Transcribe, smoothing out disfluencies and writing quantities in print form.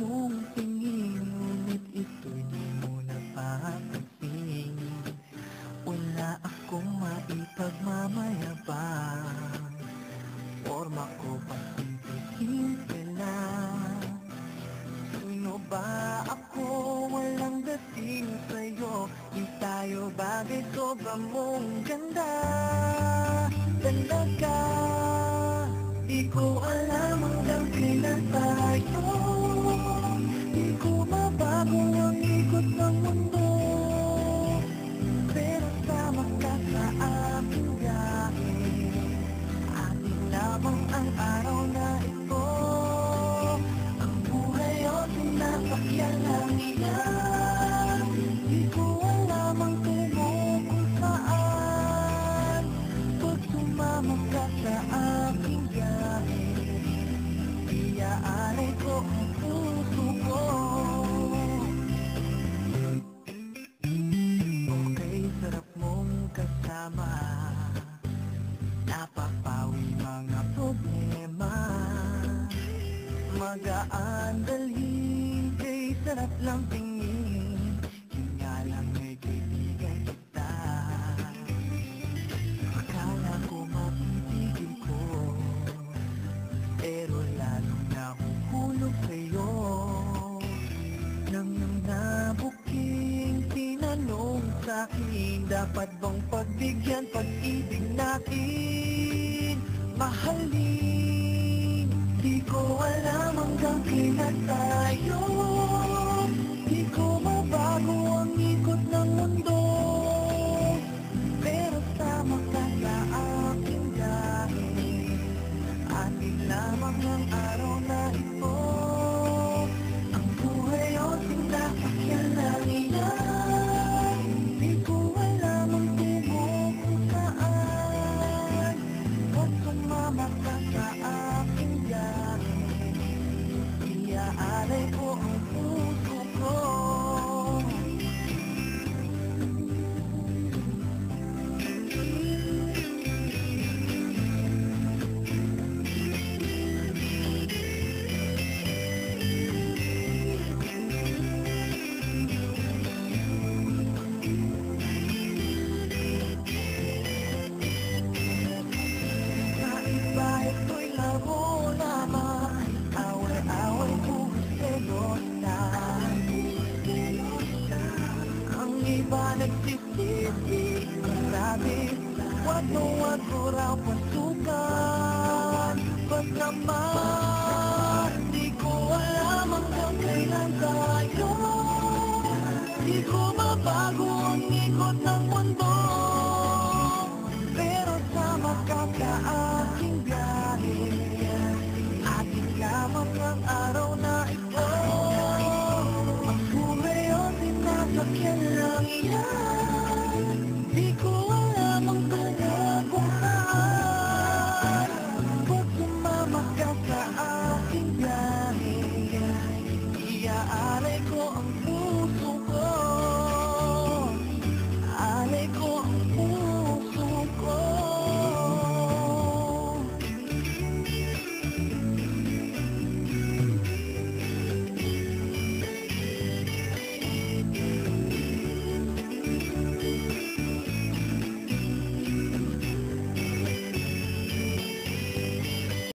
mong tingin, ngunit ito'y di mo napapansin. Wala akong maipagmamayabang, forma ko pasimple-simple lang. Sino ba ako? Walang dating sa'yo. Di tayo bagay, sobra mong ganda. Talaga, di ko alam hanggang kailan tayo. Di ko mabago ang ikot ng mundo, pero sama ka sa aking biyahe. Atin lamang ang araw na ito. Ang buhay o sinasakyan lang iyan. Di ko alam ang tungo kung saan. Pag sumama ka sa aking biyahe, iaalay ko ang puso ko. Okay, sarap mong kasama, napapawi mga problema. Magaan dalhin, kay sarap lang tingin. Yun nga lang may kaibigan kita. Akala ko mapipigil ko, pero lalong nahuhulog sa'yo. Nang nabuking tinanong sa'kin, dapat bang pagbigyan pag-ibig natin? Mahalin, di ko alam hanggang kailan tayo. Di ko mabago ang ikot ng mundo, pero sama ka sa aking biyahe. Atin lamang ang araw na ito. Ang buhay o sinasakyan lang iyan. Di ko alam ang tungo kung saan. Pag sumama ka sa aking biyahe, iaalay ko ang puso ko. Sa iba ito'y laro naman, away-away, puro selos lang. Ang iba nagsisisi, sabi, wag mo raw pasukan. Ba't naman, di ko alam hanggang kailan tayo. Di ko mabago ang ikot ng mundo, pero sama ka sa aking biyahe. Atin lamang ang araw na ito. Ang buhay o sinasakyan lang iyan. Di ko alam ang tungo kung saan. Pag sumama ka sa aking biyahe, iaalay ko